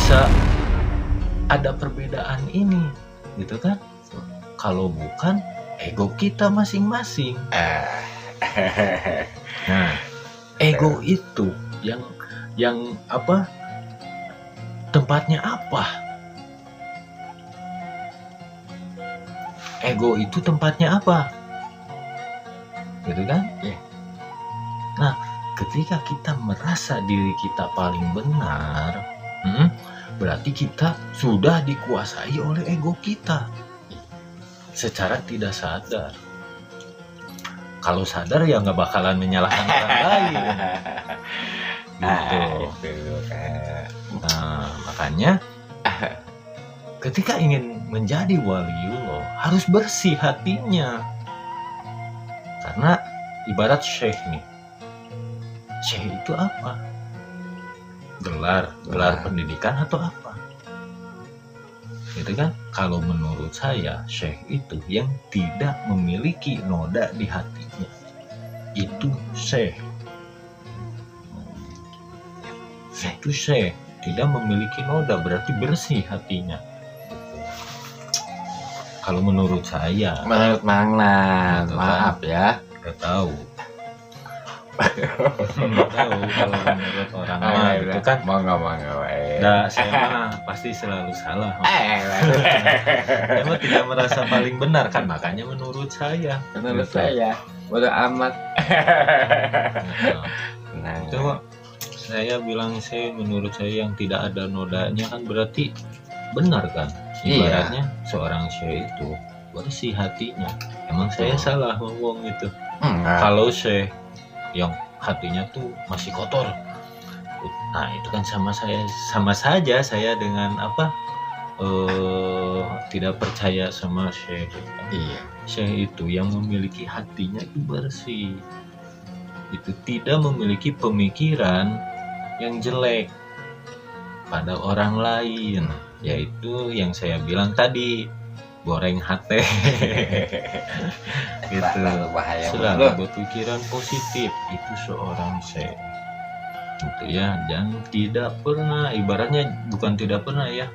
bisa ada perbedaan ini, gitu kan? Kalau bukan ego kita masing-masing. Nah, ego itu yang apa? Tempatnya apa? Ego itu tempatnya apa? Gitu kan? Iya. Nah, ketika kita merasa diri kita paling benar, berarti kita sudah dikuasai oleh ego kita secara tidak sadar. Kalau sadar ya nggak bakalan menyalahkan orang lain. Gitu. Nah, makanya ketika ingin menjadi waliullah harus bersih hatinya. Karena ibarat syekh nih. Syekh itu apa? Gelar pendidikan atau apa? Gitu kan? Kalau menurut saya syekh itu yang tidak memiliki noda di hatinya. Itu syekh. Itu syekh tidak memiliki noda berarti bersih hatinya. Kalau menurut saya, Menurut Mang Nan, maaf ya. nggak tahu. Nggak tahu kalau menurut orang mah itu kan. Monggo. Nah, saya mah pasti selalu salah. Saya mah tidak merasa paling benar kan, makanya menurut saya. Menurut Gitu. saya, bodo amat. Nah, itu saya bilang menurut saya yang tidak ada nodanya kan berarti benar kan? Ibaratnya seorang syekh itu bersih hatinya. Emang saya salah ngomong itu. Kalau syekh yang hatinya tuh masih kotor, nah itu kan sama saja saya dengan apa? Tidak percaya sama syekh. Iya. Syekh itu yang memiliki hatinya itu bersih. Itu tidak memiliki pemikiran yang jelek pada orang lain, yaitu yang saya bilang tadi, goreng hati. Gitu. Bahaya. Selalu berpikiran positif, itu seorang syekh. Gitu ya, dan tidak pernah, ibaratnya bukan tidak pernah ya,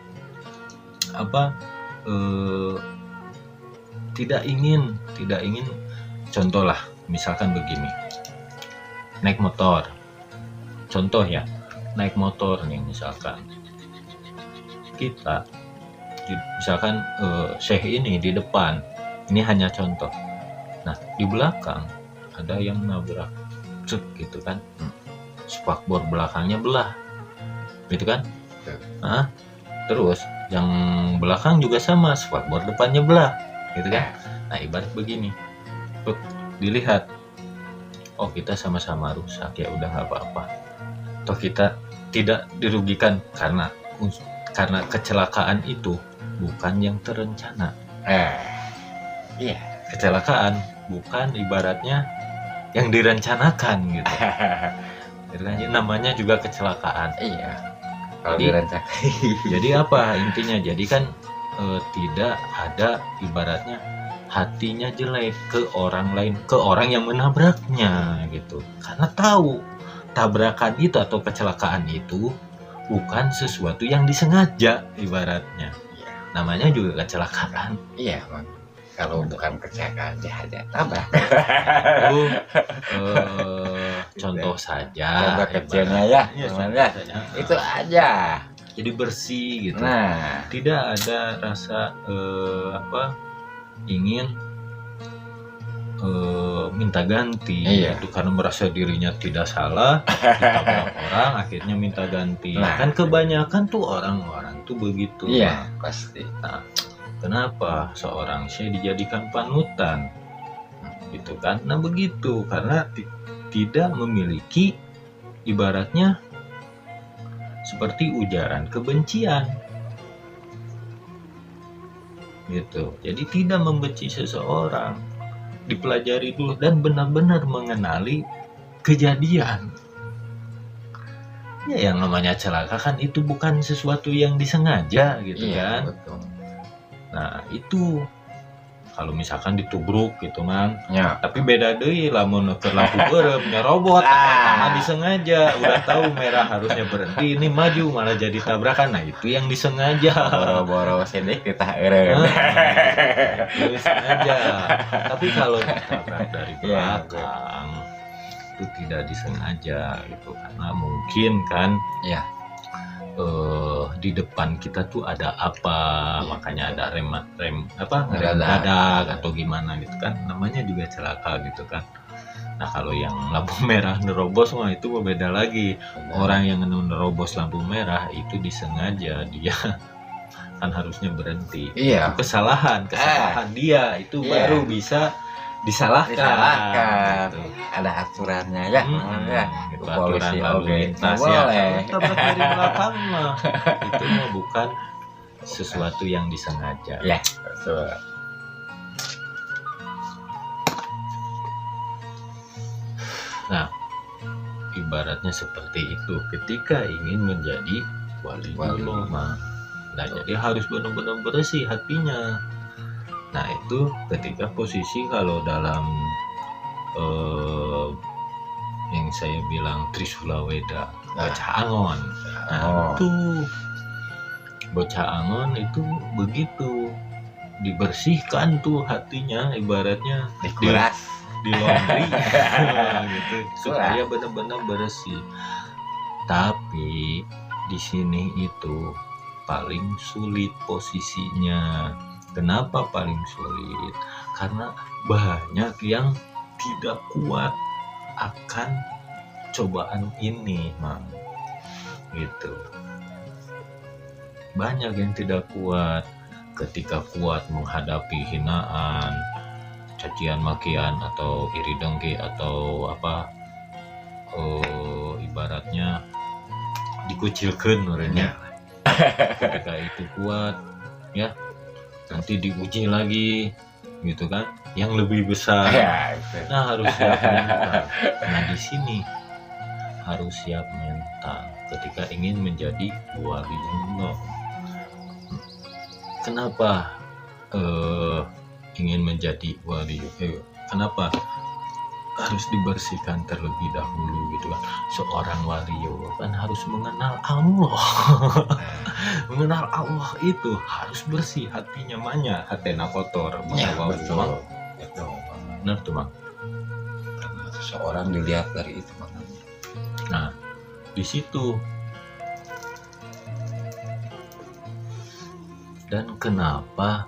apa? Tidak ingin, contoh lah, misalkan begini, naik motor, contoh ya, naik motor nih misalkan, kita misalkan syekh ini di depan, ini hanya contoh, nah di belakang ada yang nabrak, gitu kan, spakbor belakangnya belah, gitu kan, nah terus yang belakang juga sama, spakbor depannya belah, gitu kan. Nah ibarat begini, dilihat, oh kita sama-sama rusak, ya udah nggak apa-apa, toh kita tidak dirugikan karena kecelakaan itu bukan yang terencana. Iya. Kecelakaan bukan ibaratnya yang direncanakan gitu. Namanya juga kecelakaan. Iya. Kalau Jadi- direncanakan. Jadi apa intinya? Jadi kan tidak ada ibaratnya hatinya jelek ke orang lain, ke orang yang menabraknya gitu. Karena tahu tabrakan itu atau kecelakaan itu bukan sesuatu yang disengaja ibaratnya. Namanya juga kecelakaan. Iya, Bang. Kalau bukan kecelakaan ada tabrak. Itu contoh saja. Contoh kecilnya ya, Iya, teman contoh ya. saja. Itu aja. Jadi bersih gitu. Nah, Tidak ada rasa ingin minta ganti. Iya. Itu karena merasa dirinya tidak salah, ditabrak orang akhirnya minta ganti. Nah. Kan kebanyakan tuh orang-orang tuh begitu. iya pasti. Kenapa seorang syekh dijadikan panutan? Gitu kan? Nah begitu, karena tidak memiliki ibaratnya seperti ujaran kebencian. Gitu. Jadi tidak membenci seseorang, dipelajari dulu dan benar-benar mengenali kejadian. Ya yang namanya celaka kan itu bukan sesuatu yang disengaja gitu Iya, kan. betul. Nah itu kalau misalkan ditubruk gitu man. Ya. Tapi beda deui lamun keur lampu beureum nyerobot karena disengaja udah tahu merah harusnya berhenti ini maju malah jadi tabrakan. Nah itu yang disengaja. Boro-boro sidik ditah eureun. Itu sengaja. Tapi kalau ditabrak dari belakang itu tidak disengaja gitu karena mungkin kan Iya. di depan kita tuh ada apa, makanya ada rem Dadak. dadak atau gimana gitu kan, namanya juga celaka gitu kan. Nah kalau yang lampu merah nerobos mah itu beda lagi. Orang yang nerobos lampu merah itu disengaja, dia kan harusnya berhenti. Iya. Itu kesalahan dia itu Iya. baru bisa disalahkan. Gitu. Ada aturannya ya. Ya. Itu Polisi aturan lalu oke. lintas Boleh. ya. Tabrak dari belakang mah itu mah bukan sesuatu yang disengaja. Ya. Betul. Nah, ibaratnya seperti itu ketika ingin menjadi waliullah mah. Nah, jadi harus benar-benar bersih hatinya. Nah, itu ketika posisi kalau dalam yang saya bilang Trisula Weda, bocah angon. Nah, itu bocah angon itu begitu dibersihkan tuh hatinya, ibaratnya Dikuras. di laundry gitu supaya benar-benar bersih. Tapi di sini itu paling sulit posisinya. Kenapa paling sulit? Karena banyak yang tidak kuat akan cobaan ini, Mang. Gitu. Banyak yang tidak kuat. Ketika kuat menghadapi hinaan, cacian makian atau iri dengki atau apa, ibaratnya dikucilkan orangnya. Ketika itu kuat, ya nanti diuji lagi, gitu kan, yang lebih besar. Nah harus siap mental. Nah di sini harus siap mental ketika ingin menjadi waliullah. Kenapa ingin menjadi wali? Kenapa harus dibersihkan terlebih dahulu gitu kan? Seorang waliullah kan harus mengenal Allah. Mengenal Allah itu harus bersih hatinya, manya hatena kotor. Ya, betul. Benar tuh Mang. Karena seseorang dilihat dari itu Mang. Nah di situ. Dan kenapa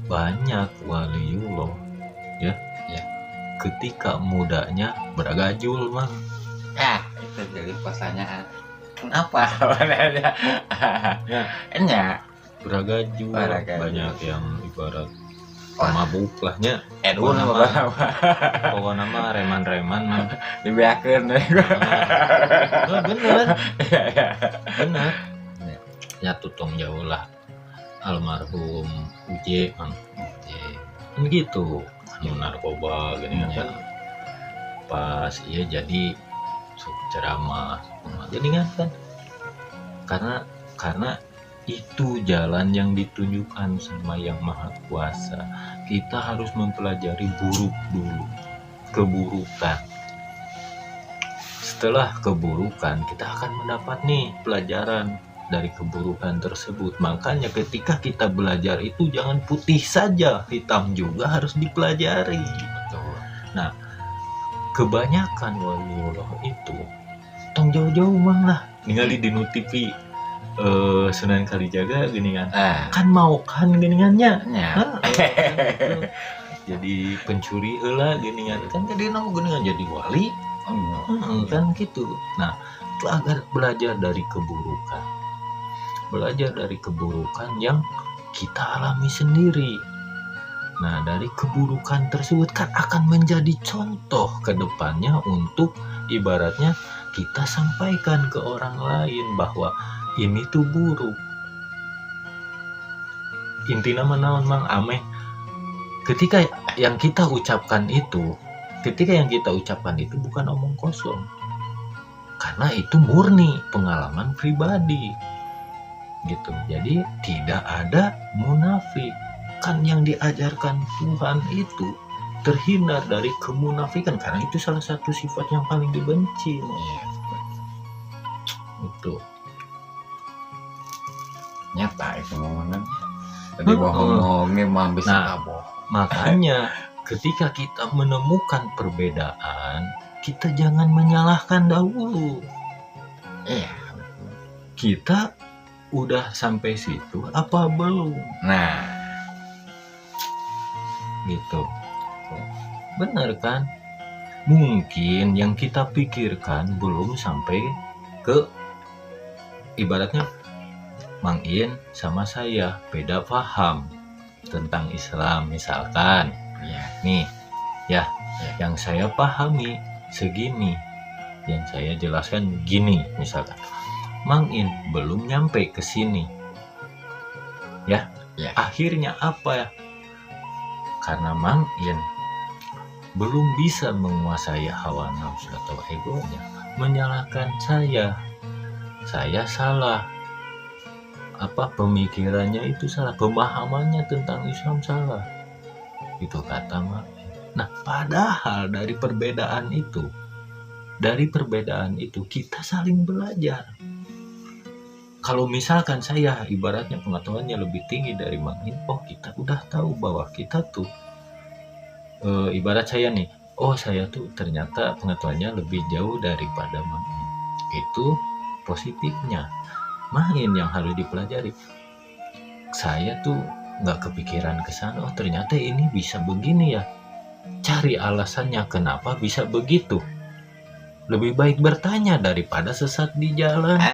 banyak waliullah ya ketika mudanya beragajul Mang. Itu jadi pertanyaan. Kenapa? Ya. Enya Beragajul. Banyak yang ibarat pemabuk lahnya. Edun Pokoknya mah reman-reman Mang. dibiarkan Bener. Ya tutong jauh lah almarhum Uje Mang. Kan gitu, narkoba gini kan. Pas iya jadi ceramah jadi kan karena itu jalan yang ditunjukkan sama Yang Maha Kuasa. Kita harus mempelajari buruk dulu, keburukan. Setelah keburukan kita akan mendapat nih pelajaran dari keburukan tersebut. Makanya ketika kita belajar itu jangan putih saja, hitam juga harus dipelajari. Betul. Nah, kebanyakan waliullah itu tong jauh-jauh Mang lah ningali di TV Sunan Kalijaga gini kan. Kan mau kan geningannya. Jadi pencuri heula geningan kan jadi nang geningan jadi wali. Kan gitu. Nah, itu agar belajar dari keburukan. Belajar dari keburukan yang kita alami sendiri. Nah, dari keburukan tersebut kan akan menjadi contoh ke depannya untuk ibaratnya kita sampaikan ke orang lain bahwa ini tuh buruk. Intinya naon Mang ameh. Ketika yang kita ucapkan itu bukan omong kosong. Karena itu murni pengalaman pribadi. Gitu. Jadi tidak ada munafik. akan yang diajarkan Tuhan itu, terhindar dari kemunafikan, karena itu salah satu sifat yang paling dibenci. Iya. Itu Nyata itu momen. Tadi bohong-bohongnya mah bisa Nah. kabur. makanya ketika kita menemukan perbedaan, kita jangan menyalahkan dahulu. Iya. Kita udah sampai situ apa belum, Nah, gitu. Benar kan? Mungkin yang kita pikirkan belum sampai ke, ibaratnya Mang In sama saya beda paham tentang Islam misalkan. iya. Nih, ya, yang saya pahami segini, yang saya jelaskan gini misalkan. Mang In belum nyampe ke sini. Ya, Ya. akhirnya apa ya? Karena Mang In belum bisa menguasai hawa nafsu atau egonya, menyalahkan saya. Saya salah. Pemikirannya itu salah, pemahamannya tentang Islam salah. Itu kata Mang In. Nah, padahal dari perbedaan itu kita saling belajar. Kalau misalkan saya ibaratnya pengetahuannya lebih tinggi dari Mang In, kita udah tahu bahwa kita tuh ibarat saya nih, saya tuh ternyata pengetahuannya lebih jauh daripada Mang In. Itu positifnya. Mang In yang harus dipelajari. Saya tuh nggak kepikiran ke sana, ternyata ini bisa begini ya. Cari alasannya kenapa bisa begitu. Lebih baik bertanya daripada sesat di jalan.